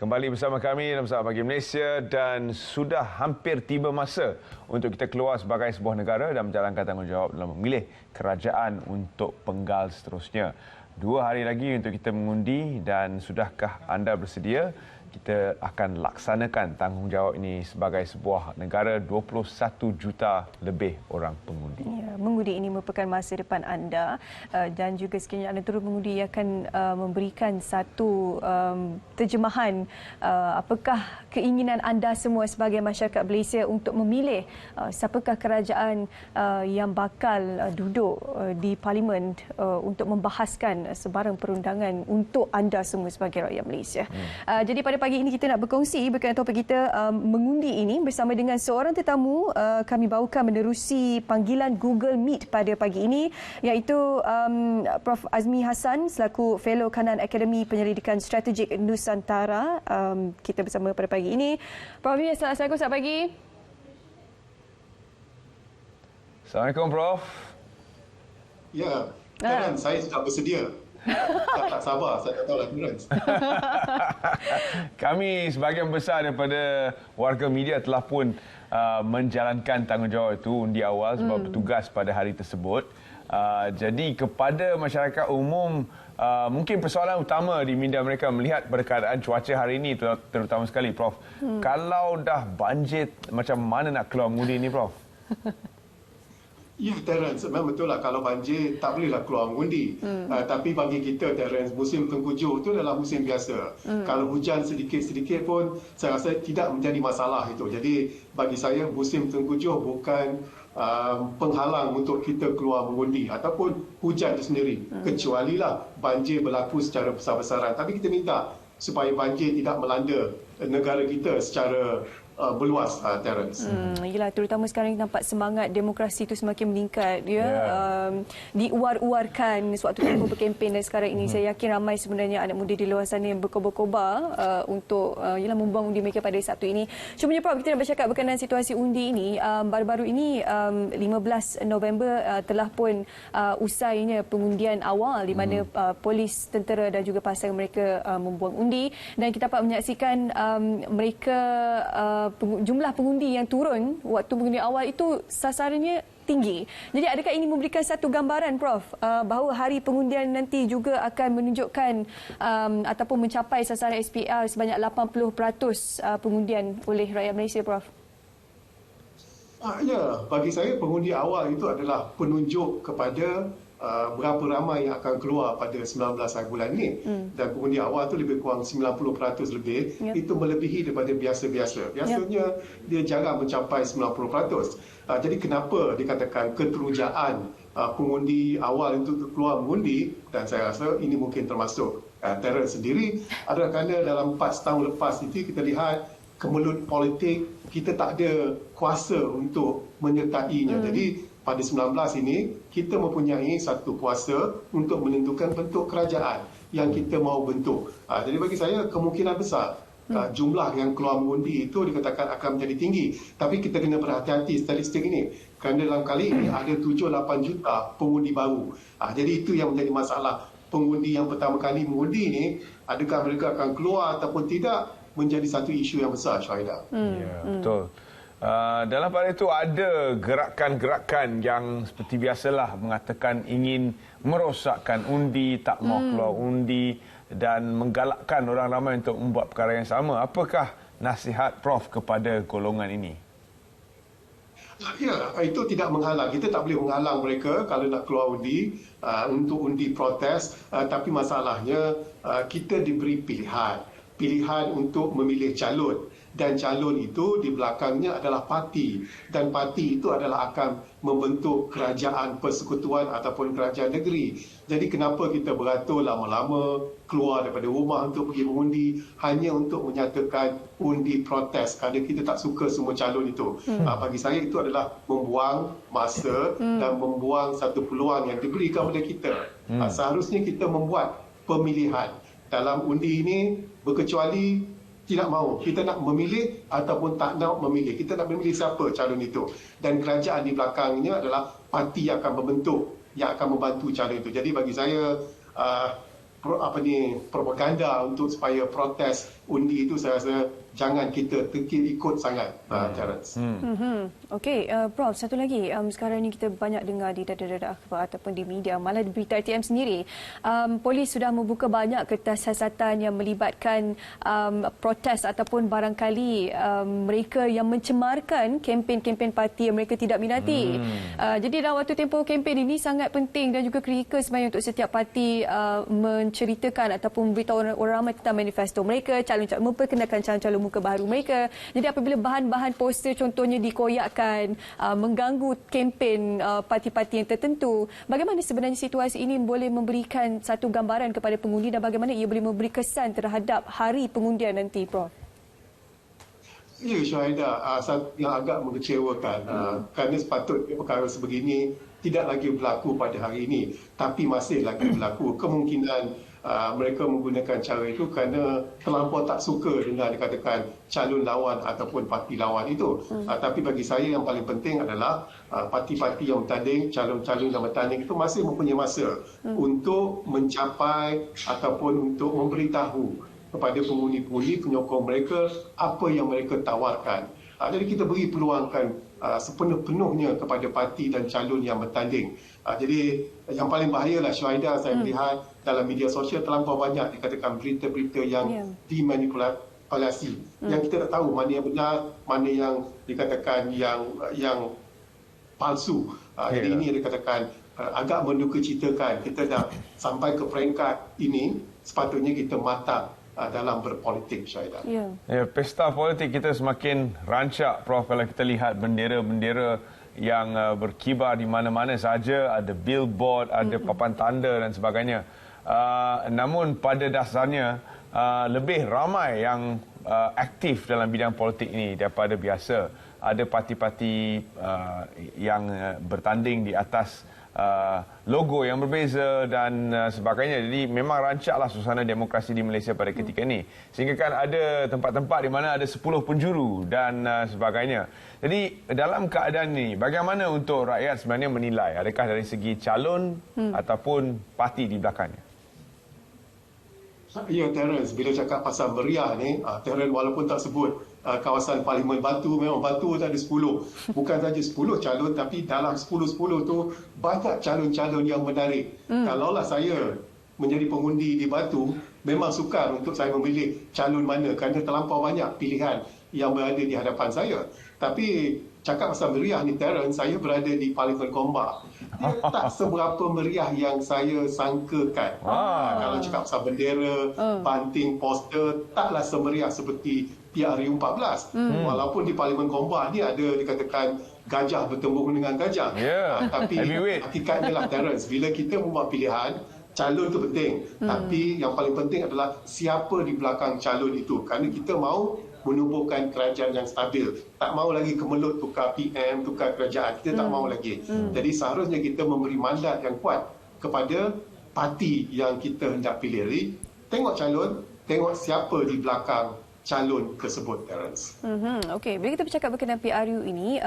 Kembali bersama kami dalam Saat Pagi Malaysia dan sudah hampir tiba masa untuk kita keluar sebagai sebuah negara dan menjalankan tanggungjawab dalam memilih kerajaan untuk penggal seterusnya. 2 hari lagi untuk kita mengundi dan sudahkah anda bersedia? Kita akan laksanakan tanggungjawab ini sebagai sebuah negara 21 juta lebih orang pengundi. Ya, mengundi ini merupakan masa depan anda dan juga sekiranya anda turut mengundi akan memberikan satu terjemahan apakah keinginan anda semua sebagai masyarakat Malaysia untuk memilih siapakah kerajaan yang bakal duduk di parlimen untuk membahaskan sebarang perundangan untuk anda semua sebagai rakyat Malaysia. Jadi pada pagi ini kita nak berkongsi berkenaan topik kita mengundi ini bersama dengan seorang tetamu kami bawakan menerusi panggilan Google Meet pada pagi ini iaitu Prof Azmi Hassan selaku Fellow Kanan Akademi Penyelidikan Strategik Nusantara. Kita bersama pada pagi ini. Prof Azmi, Assalamualaikum, selamat pagi. Assalamualaikum, Prof. Ya, Terence, saya sudah bersedia. Tak sabar, saya tak tahu lah Terence. Kami sebahagian besar daripada warga media telah pun menjalankan tanggungjawab itu undi awal sebab bertugas pada hari tersebut. Jadi kepada masyarakat umum, mungkin persoalan utama di minda mereka melihat pada keadaan cuaca hari ini terutama sekali, Prof. Kalau dah banjir, macam mana nak keluar mengundi ini, Prof? Ya, Terence, memang betul lah kalau banjir tak bolehlah keluar mengundi. Tapi bagi kita, Terence, musim tengkujuh itu adalah musim biasa. Kalau hujan sedikit-sedikit pun saya rasa tidak menjadi masalah itu. Jadi bagi saya musim tengkujuh bukan penghalang untuk kita keluar mengundi ataupun hujan itu sendiri. Kecualilah banjir berlaku secara besar-besaran. Tapi kita minta supaya banjir tidak melanda negara kita secara berluas, Terence. Yalah, terutama sekarang nampak semangat demokrasi itu semakin meningkat, diuar-uarkan sewaktu tempoh berkempen dan sekarang ini saya yakin ramai sebenarnya anak muda di luar sana yang berkobar-kobar untuk membuang undi mereka pada Sabtu ini. Cumanya, Prof, kita nak bercakap berkenaan situasi undi ini. Baru-baru ini 15 November telah pun usainya pengundian awal di mana polis, tentera dan juga pasangan mereka membuang undi dan kita dapat menyaksikan mereka jumlah pengundi yang turun waktu pengundian awal itu sasarannya tinggi. Jadi adakah ini memberikan satu gambaran, Prof, bahawa hari pengundian nanti juga akan menunjukkan ataupun mencapai sasaran SPR sebanyak 80% pengundian oleh rakyat Malaysia, Prof? Ya, bagi saya pengundi awal itu adalah penunjuk kepada berapa ramai yang akan keluar pada 19 hari bulan ini. Dan pengundi awal itu lebih kurang 90% lebih. Itu melebihi daripada biasa-biasa. Biasanya dia jarang mencapai 90%. Jadi kenapa dikatakan keterujaan pengundi awal itu keluar mengundi, dan saya rasa ini mungkin termasuk Terence sendiri adalah kerana dalam 4 tahun lepas itu kita lihat kemelut politik kita tak ada kuasa untuk menyertainya. Jadi pada 19 ini, kita mempunyai satu kuasa untuk menentukan bentuk kerajaan yang kita mahu bentuk. Jadi bagi saya, kemungkinan besar jumlah yang keluar mengundi itu dikatakan akan menjadi tinggi. Tapi kita kena berhati-hati statistik ini. Kerana dalam kali ini ada 7-8 juta pengundi baru. Jadi itu yang menjadi masalah. Pengundi yang pertama kali mengundi ini, adakah mereka akan keluar ataupun tidak, menjadi satu isu yang besar, Syahidah. Ya, betul. Dalam pada itu ada gerakan-gerakan yang seperti biasalah mengatakan ingin merosakkan undi, tak mau keluar undi dan menggalakkan orang ramai untuk membuat perkara yang sama. Apakah nasihat Prof kepada golongan ini? Ya, itu tidak menghalang. Kita tak boleh menghalang mereka kalau nak keluar undi untuk undi protes. Tapi masalahnya kita diberi pilihan untuk memilih calon. Dan calon itu di belakangnya adalah parti. Dan parti itu adalah akan membentuk kerajaan persekutuan ataupun kerajaan negeri. Jadi kenapa kita beratur lama-lama keluar daripada rumah untuk pergi mengundi hanya untuk menyatakan undi protes kerana kita tak suka semua calon itu. Bagi saya itu adalah membuang masa dan membuang satu peluang yang diberikan kepada kita. Seharusnya kita membuat pemilihan. Dalam undi ini berkecuali tidak mahu. Kita nak memilih ataupun tak nak memilih. Kita nak memilih siapa calon itu. Dan kerajaan di belakangnya adalah parti yang akan membentuk, yang akan membantu calon itu. Jadi bagi saya, propaganda untuk supaya protes undi itu saya rasa jangan kita ikut sangat, Terence. Okey, Prof, satu lagi. Sekarang ini kita banyak dengar di dadah-dadah akhbar ataupun di media, malah di berita RTM sendiri. Polis sudah membuka banyak kertas siasatan yang melibatkan protes ataupun barangkali mereka yang mencemarkan kempen-kempen parti yang mereka tidak minati. Jadi dalam waktu tempoh kempen ini sangat penting dan juga kritikal sebenarnya untuk setiap parti menceritakan ataupun memberitahu orang ramai tentang manifesto mereka, calon-calon memperkenalkan calon-calon muka baru mereka. Jadi apabila bahan-bahan poster contohnya dikoyakkan, mengganggu kempen parti-parti yang tertentu, bagaimana sebenarnya situasi ini boleh memberikan satu gambaran kepada pengundi dan bagaimana ia boleh memberi kesan terhadap hari pengundian nanti, Prof? Ya, Syahidah, yang agak mengecewakan kerana sepatutnya perkara sebegini tidak lagi berlaku pada hari ini, tapi masih lagi berlaku. Kemungkinan mereka menggunakan cara itu kerana terlampau tak suka dengan dikatakan calon lawan ataupun parti lawan itu. Tapi bagi saya yang paling penting adalah parti-parti yang bertanding, calon-calon yang bertanding itu masih mempunyai masa untuk mencapai ataupun untuk memberitahu kepada pengundi-pengundi penyokong mereka apa yang mereka tawarkan. Jadi kita beri peluangkan sepenuh-penuhnya kepada parti dan calon yang bertanding. Jadi yang paling bahayalah, Syahidah, saya melihat dalam media sosial terlampau banyak dikatakan berita-berita yang dimanipulasi. Yang kita tak tahu mana yang benar, mana yang dikatakan yang palsu. Jadi ini dikatakan agak mendukacitakan. Kita dah sampai ke peringkat ini, sepatutnya kita matang dalam berpolitik, Syahidah. Ya, pesta politik kita semakin rancak, Prof. Kalau kita lihat bendera-bendera yang berkibar di mana-mana saja, ada billboard, ada papan tanda dan sebagainya. Namun pada dasarnya lebih ramai yang aktif dalam bidang politik ini daripada biasa. Ada parti-parti yang bertanding di atas logo yang berbeza dan sebagainya. Jadi memang rancaklah suasana demokrasi di Malaysia pada ketika ini. Sehingga kan ada tempat-tempat di mana ada 10 penjuru dan sebagainya. Jadi dalam keadaan ini, bagaimana untuk rakyat sebenarnya menilai? Adakah dari segi calon ataupun parti di belakangnya? Ya, Terence, bila cakap pasal meriah ni, Terence walaupun tak sebut kawasan Parlimen Batu, memang Batu ada 10. Bukan saja 10 calon, tapi dalam 10-10 tu banyak calon-calon yang menarik. Kalaulah saya menjadi pengundi di Batu, memang sukar untuk saya memilih calon mana kerana terlampau banyak pilihan yang berada di hadapan saya. Tapi cakap pasal meriah ni, Terence, saya berada di Parlimen Gombak. Dia tak seberapa meriah yang saya sangkakan. Kalau cakap pasal bendera, banting, poster, taklah semeriah seperti PRU 14. Walaupun di Parlimen Gombak ni ada dikatakan gajah bertembung dengan gajah. Tapi hakikatnya lah, Terence, bila kita membuat pilihan, calon itu penting. Tapi yang paling penting adalah siapa di belakang calon itu. Kerana kita mahu menubuhkan kerajaan yang stabil. Tak mahu lagi kemelut tukar PM, tukar kerajaan. Kita tak mahu lagi. Jadi seharusnya kita memberi mandat yang kuat kepada parti yang kita hendak pilih. Jadi, tengok calon, tengok siapa di belakang calon tersebut, Terence. Okey, bila kita bercakap berkenaan PRU ini,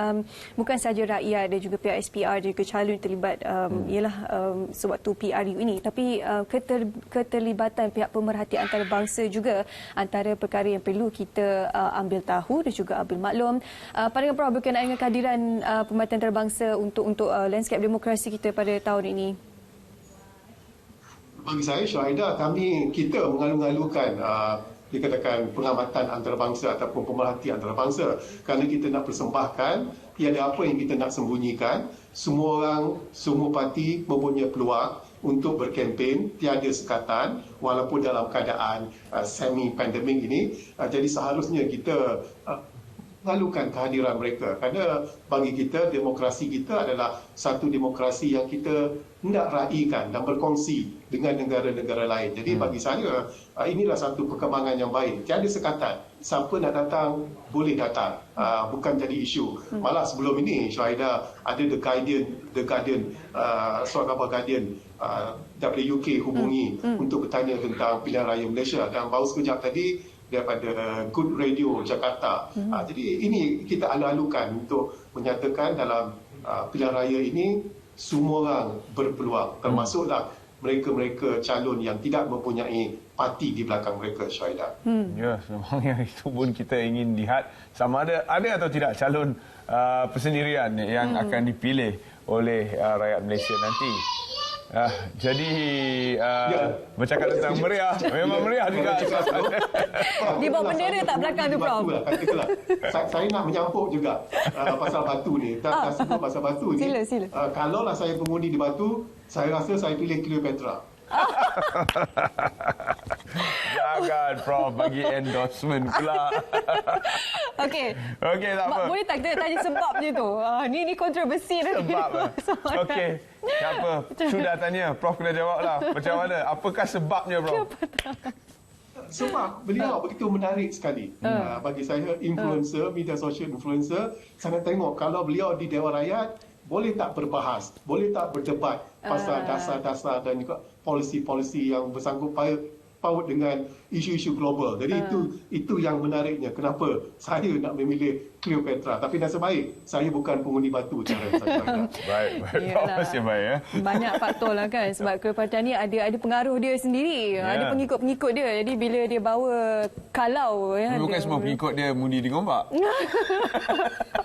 bukan sahaja rakyat dan juga pihak SPR dan juga calon terlibat ialah sewaktu PRU ini, tapi keterlibatan pihak pemerhati antarabangsa juga antara perkara yang perlu kita ambil tahu dan juga ambil maklum. Pandangan Prof berkenaan dengan kehadiran pemerhati antarabangsa untuk landscape demokrasi kita pada tahun ini? Bagi saya, Syahidah, kita mengalu-alukan dikatakan pengamatan antarabangsa ataupun pemerhati antarabangsa kerana kita nak persembahkan tiada apa yang kita nak sembunyikan. Semua orang, semua parti mempunyai peluang untuk berkempen, tiada sekatan walaupun dalam keadaan semi-pandemik ini. Jadi seharusnya kita mengalukan kehadiran mereka kerana bagi kita demokrasi kita adalah satu demokrasi yang kita hendak raikan dan berkongsi dengan negara-negara lain. Jadi bagi saya inilah satu perkembangan yang baik. Tiada sekatan. Siapa nak datang boleh datang. Bukan jadi isu. Malah sebelum ini Syahidah ada The Guardian, surat khabar Guardian WUK hubungi untuk bertanya tentang pilihan raya Malaysia dan baru sekejap tadi daripada Good Radio Jakarta. Jadi ini kita alu-alukan untuk menyatakan dalam pilihan raya ini semua orang berpeluang, termasuklah mereka-mereka calon yang tidak mempunyai parti di belakang mereka, Syahidah. Ya, sebenarnya itu pun kita ingin lihat sama ada atau tidak calon persendirian yang akan dipilih oleh rakyat Malaysia nanti. Jadi bercakap tentang meriah, memang meriah juga. Di bawah bendera tak belakang tu, Prof? Saya nak menyampuk juga pasal Batu ni. Tak sebut pasal Batu ni. Sila. Kalaulah saya pengundi di Batu, saya rasa saya pilih Cleopatra. Jangan, Prof, bagi endorsement pula. Okey, tak apa. boleh tak kita tanya sebabnya tu? Ni kontroversi dah. Sebab. Okey, tak apa. Sudah tanya, Prof kena jawablah. Macam mana? Apakah sebabnya, Prof? Sebab beliau begitu menarik sekali. Bagi saya, influencer, media sosial influencer, saya nak tengok kalau beliau di Dewan Rakyat, boleh tak berbahas, boleh tak berdebat pasal dasar-dasar dan juga polisi-polisi yang bersangkut paut dengan isu-isu global. Jadi itu yang menariknya. Kenapa saya nak memilih Cleopatra? Tapi nasib baik, saya bukan pengundi Batu. Baik. Masih baik ya. Banyak faktor lah kan. Sebab Cleopatra ni ada pengaruh dia sendiri. Ada pengikut-pengikut dia. Jadi bila dia bawa kalau... Bukan semua pengikut dia mundi di Gombak.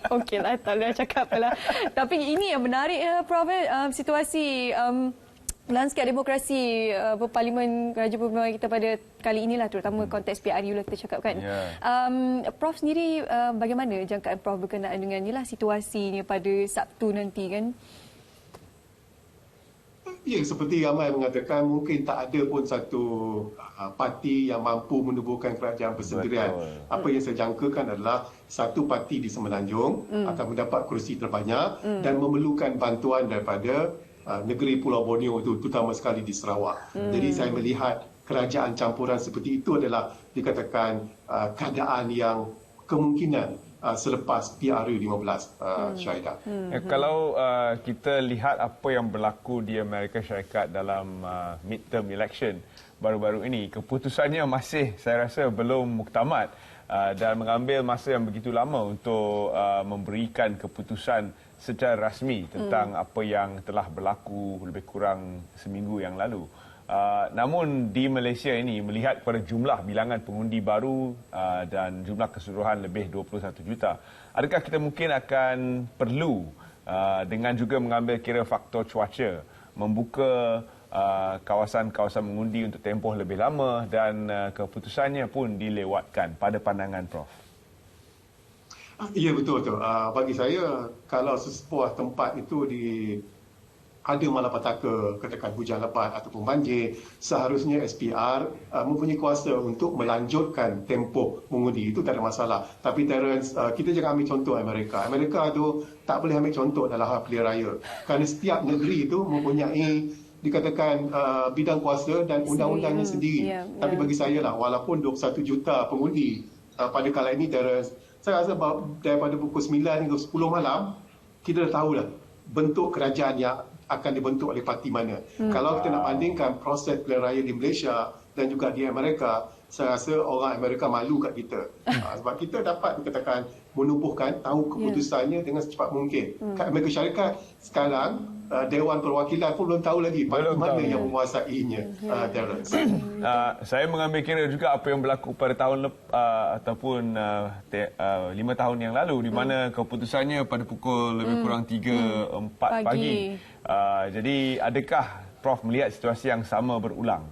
Okeylah, tak boleh cakap lah. Tapi ini yang menarik, Prof. Situasi... lanskap demokrasi berparlimen Raja Perbelanjaan kita pada kali inilah, terutama konteks PRU lah kita cakap kan. Prof sendiri bagaimana jangkaan Prof berkenaan dengan inilah situasinya pada Sabtu nanti kan? Ya, seperti ramai mengatakan, mungkin tak ada pun satu parti yang mampu menubuhkan kerajaan persendirian. Apa yang saya jangkakan adalah satu parti di Semenanjung akan mendapat kerusi terbanyak dan memerlukan bantuan daripada negeri Pulau Borneo itu, terutama sekali di Sarawak. Jadi saya melihat kerajaan campuran seperti itu adalah dikatakan keadaan yang kemungkinan selepas PRU 15, Syahidah. Kalau kita lihat apa yang berlaku di Amerika Syarikat dalam midterm election baru-baru ini, keputusannya masih saya rasa belum muktamad dan mengambil masa yang begitu lama untuk memberikan keputusan secara rasmi tentang apa yang telah berlaku lebih kurang seminggu yang lalu. Namun di Malaysia ini, melihat kepada jumlah bilangan pengundi baru dan jumlah keseluruhan lebih 21 juta, adakah kita mungkin akan perlu dengan juga mengambil kira faktor cuaca, membuka kawasan-kawasan mengundi untuk tempoh lebih lama dan keputusannya pun dilewatkan pada pandangan Prof? Ya, betul. Bagi saya, kalau sebuah tempat itu ada malapetaka, katakan hujan lebat ataupun banjir, seharusnya SPR mempunyai kuasa untuk melanjutkan tempoh mengundi. Itu tak ada masalah. Tapi Terence, kita jangan ambil contoh Amerika. Amerika tu tak boleh ambil contoh dalam hal pilihan raya. Kerana setiap negeri itu mempunyai dikatakan bidang kuasa dan undang-undangnya sendiri. Tapi bagi saya lah, walaupun 21 juta pengundi pada kala ini, Terence, saya rasa daripada pukul 9 hingga 10 malam, kita dah tahulah bentuk kerajaan yang akan dibentuk oleh parti mana. Kalau kita nak bandingkan proses pilihan raya di Malaysia dan juga di Amerika, saya rasa orang Amerika malu kat kita. Sebab kita dapat dikatakan menubuhkan, tahu keputusannya dengan secepat mungkin. Kat Amerika Syarikat sekarang, Dewan Perwakilan pun belum tahu lagi mana yang menguasainya. Saya mengambil kira juga apa yang berlaku pada tahun ataupun 5 tahun yang lalu, di mana keputusannya pada pukul lebih kurang 3-4 pagi. Jadi adakah Prof melihat situasi yang sama berulang?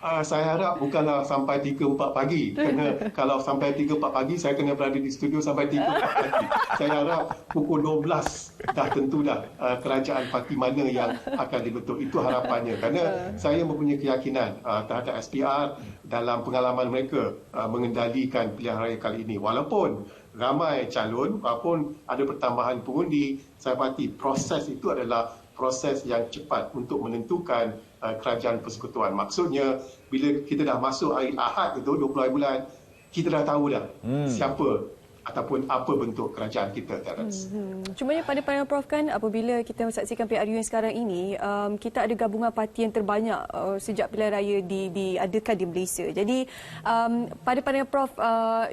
Saya harap bukanlah sampai 3-4 pagi. Kerana kalau sampai 3-4 pagi, saya kena berada di studio sampai 3-4 pagi. Saya harap pukul 12 dah tentu dah kerajaan parti mana yang akan dibentuk. Itu harapannya. Kerana saya mempunyai keyakinan terhadap SPR dalam pengalaman mereka mengendalikan pilihan raya kali ini. Walaupun ramai calon, walaupun ada pertambahan pengundi, saya pasti proses itu adalah proses yang cepat untuk menentukan kerajaan persekutuan. Maksudnya, bila kita dah masuk hari Ahad itu, 20 hari bulan, kita dah tahu dah siapa ataupun apa bentuk kerajaan kita, Terence. Cumanya pada pandangan Prof kan, apabila kita mensaksikan PRU yang sekarang ini, kita ada gabungan parti yang terbanyak sejak pilihan raya diadakan di Malaysia. Jadi pada pandangan Prof,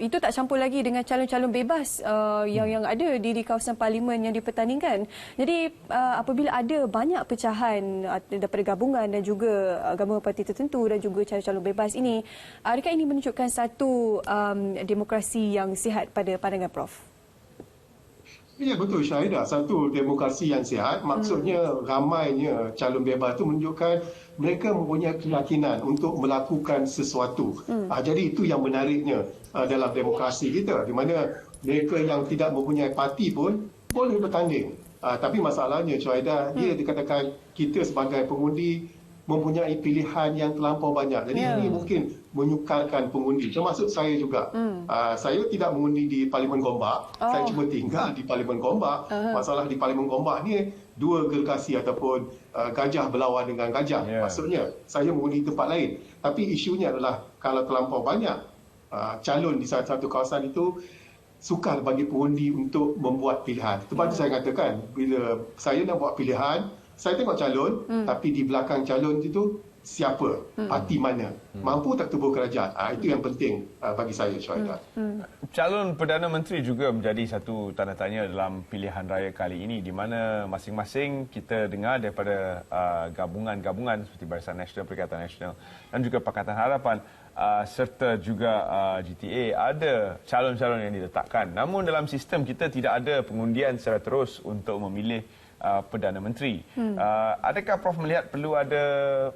itu tak campur lagi dengan calon-calon bebas yang ada di kawasan parlimen yang dipertandingkan. Jadi apabila ada banyak pecahan daripada gabungan dan juga gabungan parti tertentu dan juga calon-calon bebas ini, adakah ini menunjukkan satu demokrasi yang sihat pada pandangan Prof? Ya, betul Syahidah. Satu demokrasi yang sihat, maksudnya ramainya calon bebas itu menunjukkan mereka mempunyai keyakinan untuk melakukan sesuatu. Jadi itu yang menariknya dalam demokrasi kita, di mana mereka yang tidak mempunyai parti pun boleh bertanding. Tapi masalahnya Syahidah, dia dikatakan kita sebagai pengundi mempunyai pilihan yang terlampau banyak. Jadi ini mungkin menyukarkan pengundi, termasuk saya juga. Saya tidak mengundi di Parlimen Gombak, saya cuma tinggal di Parlimen Gombak. Masalah di Parlimen Gombak ni dua gergasi ataupun gajah berlawan dengan gajah. Maksudnya saya mengundi tempat lain. Tapi isunya adalah kalau terlampau banyak calon di satu kawasan itu, sukar bagi pengundi untuk membuat pilihan. Sebab saya katakan, bila saya nak buat pilihan, saya tengok calon, tapi di belakang calon itu siapa, parti mana, mampu tak tubuh kerajaan. Itu yang penting bagi saya, Syahidah. Calon Perdana Menteri juga menjadi satu tanda tanya dalam pilihan raya kali ini, di mana masing-masing kita dengar daripada gabungan-gabungan seperti Barisan Nasional, Perikatan Nasional dan juga Pakatan Harapan serta juga GTA ada calon-calon yang diletakkan. Namun dalam sistem kita tidak ada pengundian secara terus untuk memilih Perdana Menteri. Adakah Prof melihat perlu ada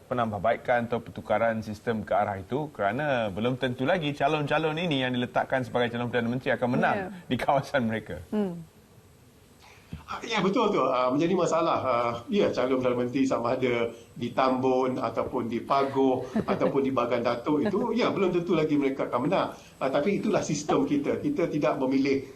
penambahbaikan atau pertukaran sistem ke arah itu, kerana belum tentu lagi calon-calon ini yang diletakkan sebagai calon Perdana Menteri akan menang di kawasan mereka? Ya, betul tu. Menjadi masalah. Ya, calon Perdana Menteri sama ada di Tambun ataupun di Pagoh ataupun di Bagan Datuk itu, ya belum tentu lagi mereka akan menang. Tapi itulah sistem kita. Kita tidak memilih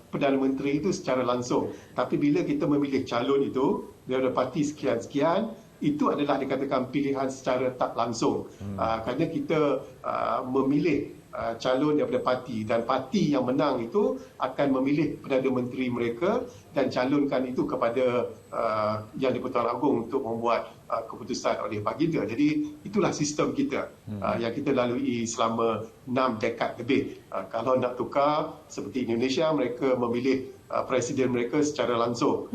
Perdana Menteri itu secara langsung. Tapi bila kita memilih calon itu daripada parti sekian-sekian, itu adalah dikatakan pilihan secara tak langsung. Kerana kita memilih calon daripada parti, dan parti yang menang itu akan memilih Perdana Menteri mereka dan calonkan itu kepada Yang di-Pertuan Agong untuk membuat keputusan oleh baginda. Jadi itulah sistem kita yang kita lalui selama 6 dekad lebih. Kalau nak tukar seperti Indonesia, mereka memilih presiden mereka secara langsung.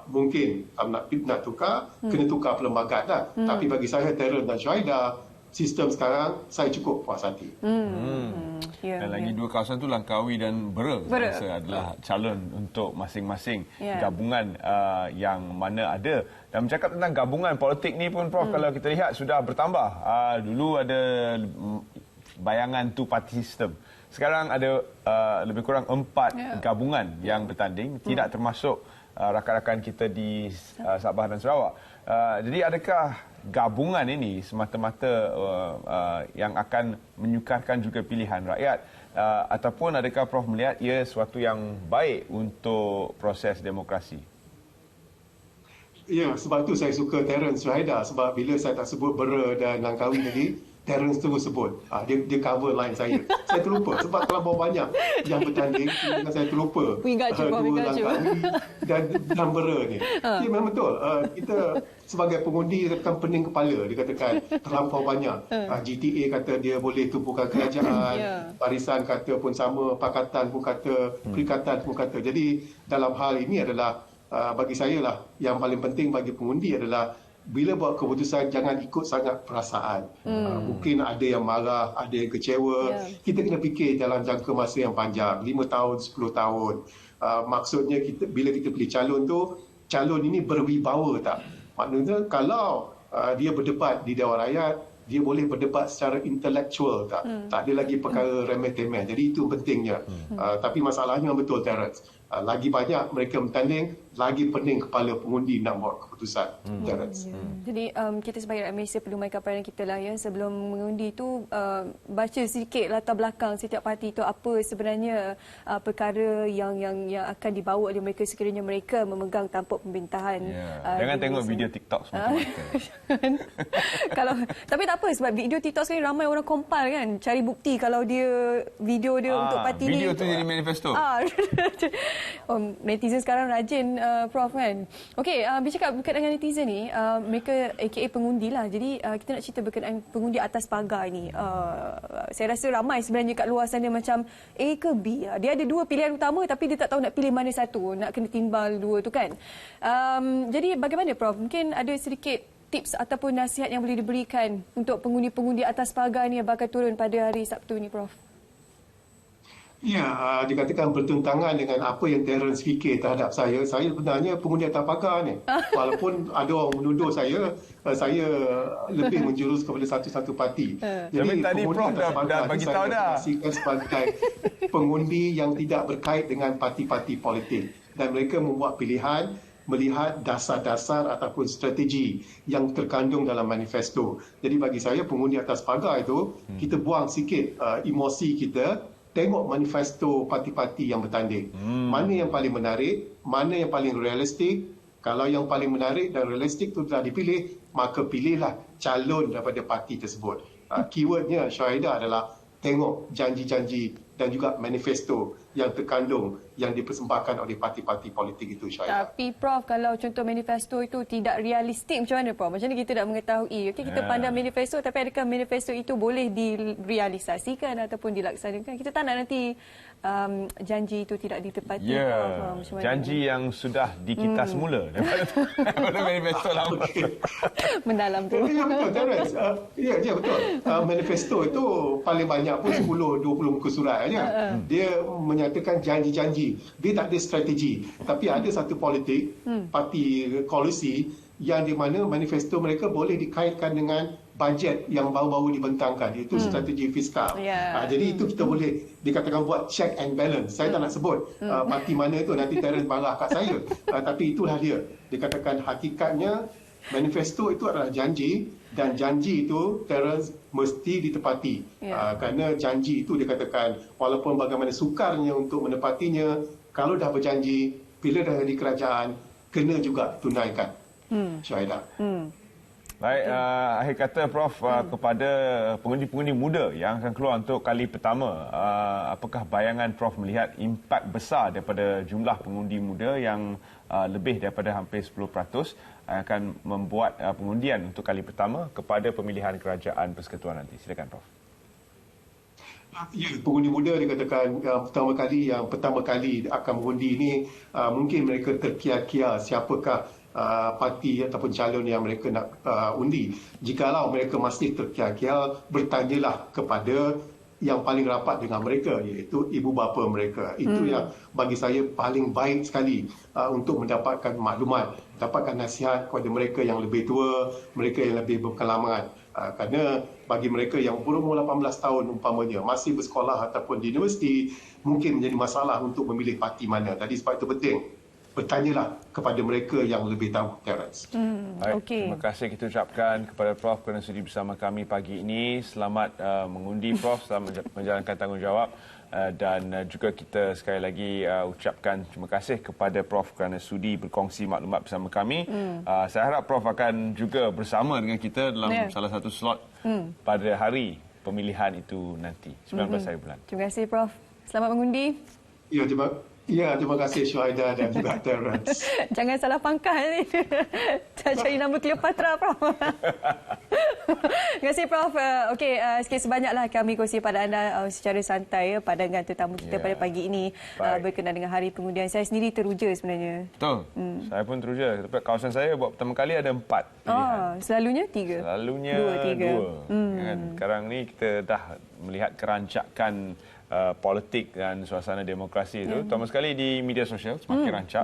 Mungkin kalau nak tukar, kena tukar perlembagaan lah. Tapi bagi saya, Terence dan Syahidah, sistem sekarang saya cukup puas hati. Dan lagi dua kawasan tu Langkawi dan Bera adalah calon untuk masing-masing gabungan yang mana ada. Dan bercakap tentang gabungan politik ni pun Prof, kalau kita lihat sudah bertambah. Dulu ada bayangan two party system. Sekarang ada lebih kurang 4 gabungan yang bertanding, tidak termasuk rakan-rakan kita di Sabah dan Sarawak. Jadi adakah gabungan ini semata-mata yang akan menyukarkan juga pilihan rakyat, ataupun adakah Prof melihat ia sesuatu yang baik untuk proses demokrasi? Ya, sebab tu saya suka Terence Syahidah, sebab bila saya tak sebut Bera dan Langkawi tadi, Terence terus sebut. Dia cover line saya. Saya terlupa sebab terlalu banyak yang bertanding, saya terlupa. Dua Langkawi dan Bera ni. Ya, memang betul. Kita sebagai pengundi dikatakan pening kepala, dikatakan terlampau banyak. GTA kata dia boleh tumpukan kerajaan, Barisan kata pun sama, Pakatan pun kata, Perikatan pun kata. Jadi dalam hal ini adalah bagi saya lah, yang paling penting bagi pengundi adalah bila buat keputusan jangan ikut sangat perasaan. Mungkin ada yang marah, ada yang kecewa. Kita kena fikir dalam jangka masa yang panjang, 5 tahun, 10 tahun. Maksudnya bila kita pilih calon tu, calon ini berwibawa tak? Maknanya kalau dia berdebat di Dewan Rakyat, dia boleh berdebat secara intelektual tak? Tak ada lagi perkara remeh-temeh. Jadi itu pentingnya. Tapi masalahnya betul, Terence. Lagi banyak mereka bertanding, lagi pening kepala pengundi nak buat keputusan. Terence. Jadi kita sebagai rakyat Malaysia perlu mainkan peranan kita lah ya. Sebelum mengundi itu baca sedikit latar belakang setiap parti itu, apa sebenarnya perkara yang akan dibawa oleh mereka sekiranya mereka memegang tampuk pemerintahan. Jangan tengok video TikTok semata-mata. Tapi tak apa, sebab video TikTok sekarang ramai orang compile kan, cari bukti kalau video dia untuk parti ni. Video tu jadi manifesto. Netizen sekarang rajin Prof kan. Okey, bercakap berkaitan dengan netizen ni, mereka aka pengundi lah. Jadi kita nak cerita berkaitan pengundi atas pagar ni. Saya rasa ramai sebenarnya kat luar sana macam A ke B. Dia ada dua pilihan utama tapi dia tak tahu nak pilih mana satu. Nak kena timbal dua tu kan. Jadi bagaimana Prof? Mungkin ada sedikit tips ataupun nasihat yang boleh diberikan untuk pengundi-pengundi atas pagar ni yang bakal turun pada hari Sabtu ni Prof? Ya, dikatakan bertentangan dengan apa yang Terence fikir terhadap saya. Saya sebenarnya pengundi atas pagar ni. Walaupun ada orang menuduh saya lebih menjurus kepada satu-satu parti. Jadi tadi Prof dah bagi tahu dah. Sebagai pengundi yang tidak berkait dengan parti-parti politik. Dan mereka membuat pilihan melihat dasar-dasar ataupun strategi yang terkandung dalam manifesto. Jadi bagi saya pengundi atas pagar itu, kita buang sikit emosi kita, tengok manifesto parti-parti yang bertanding. Mana yang paling menarik, mana yang paling realistik. Kalau yang paling menarik dan realistik itu telah dipilih, maka pilihlah calon daripada parti tersebut. Keywordnya Syahidah adalah tengok janji-janji dan juga manifesto yang terkandung, yang dipersembahkan oleh parti-parti politik itu, Syahidah. Tapi Prof, kalau contoh manifesto itu tidak realistik, macam mana Prof? Macam mana kita nak mengetahui? Okey, kita pandang manifesto, tapi adakah manifesto itu boleh direalisasikan ataupun dilaksanakan? Kita tak nak nanti janji itu tidak ditepati. Janji yang sudah dikitas semula daripada manifesto lama. Mendalam tu. Ya, betul, Terence. Ya, betul. Manifesto itu paling banyak pun 10-20 muka surat aja. Dia menyatakan janji-janji. Dia tak ada strategi. Tapi ada satu politik, parti koalisi, yang di mana manifesto mereka boleh dikaitkan dengan bajet yang baru-baru dibentangkan, iaitu strategi fiskal. Jadi itu kita boleh dikatakan buat check and balance. Saya tak nak sebut parti mana itu, nanti Terence marah kat saya. Tapi itulah dia. Dikatakan hakikatnya manifesto itu adalah janji, dan janji itu Terence mesti ditepati. Kerana janji itu dikatakan walaupun bagaimana sukarnya untuk menepatinya, kalau dah berjanji, bila dah jadi kerajaan, kena juga tunaikan. Syahidah. Baik, akhir kata Prof, kepada pengundi-pengundi muda yang akan keluar untuk kali pertama, apakah bayangan Prof melihat impak besar daripada jumlah pengundi muda yang lebih daripada hampir 10% akan membuat pengundian untuk kali pertama kepada pemilihan kerajaan persekutuan nanti? Silakan Prof. Ya, pengundi muda dikatakan yang pertama kali akan mengundi ini, mungkin mereka terkia-kia siapakah parti ataupun calon yang mereka nak undi. Jikalau mereka masih terkia-kia, bertanyalah kepada yang paling rapat dengan mereka, iaitu ibu bapa mereka. Itu yang bagi saya paling baik sekali untuk mendapatkan maklumat, dapatkan nasihat kepada mereka yang lebih tua, mereka yang lebih berpengalaman. Kerana bagi mereka yang berumur 18 tahun umpamanya, masih bersekolah ataupun di universiti, mungkin menjadi masalah untuk memilih parti mana. Jadi sebab itu penting, bertanyalah kepada mereka yang lebih tahu, Terence. Baik, terima kasih kita ucapkan kepada Prof kerana sudi bersama kami pagi ini. Selamat mengundi Prof, selamat menjalankan tanggungjawab. Dan juga kita sekali lagi ucapkan terima kasih kepada Prof kerana sudi berkongsi maklumat bersama kami. Saya harap Prof akan juga bersama dengan kita dalam salah satu slot pada hari pemilihan itu nanti, 19 hari bulan. Terima kasih Prof. Selamat mengundi. Terima kasih Syahidah dan juga Terence. Jangan salah pangkah ni. Tak cari nama Cleopatra, Prof. Terima kasih, Prof. Okey, sikit sebanyaklah kami kongsi pada anda secara santai pandangan tetamu kita pada pagi ini berkenaan dengan hari pengundian. Saya sendiri teruja sebenarnya. Betul. Saya pun teruja. Tapi kawasan saya buat pertama kali ada 4 pilihan. Selalunya 3? Selalunya 2. Kan? Sekarang ni kita dah melihat kerancakan politik dan suasana demokrasi itu, terutama sekali di media sosial semakin rancak.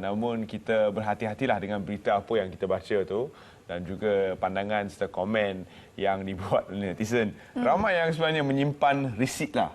Namun kita berhati-hatilah dengan berita apa yang kita baca tu, dan juga pandangan serta komen yang dibuat oleh netizen. Ramai yang sebenarnya menyimpan risit lah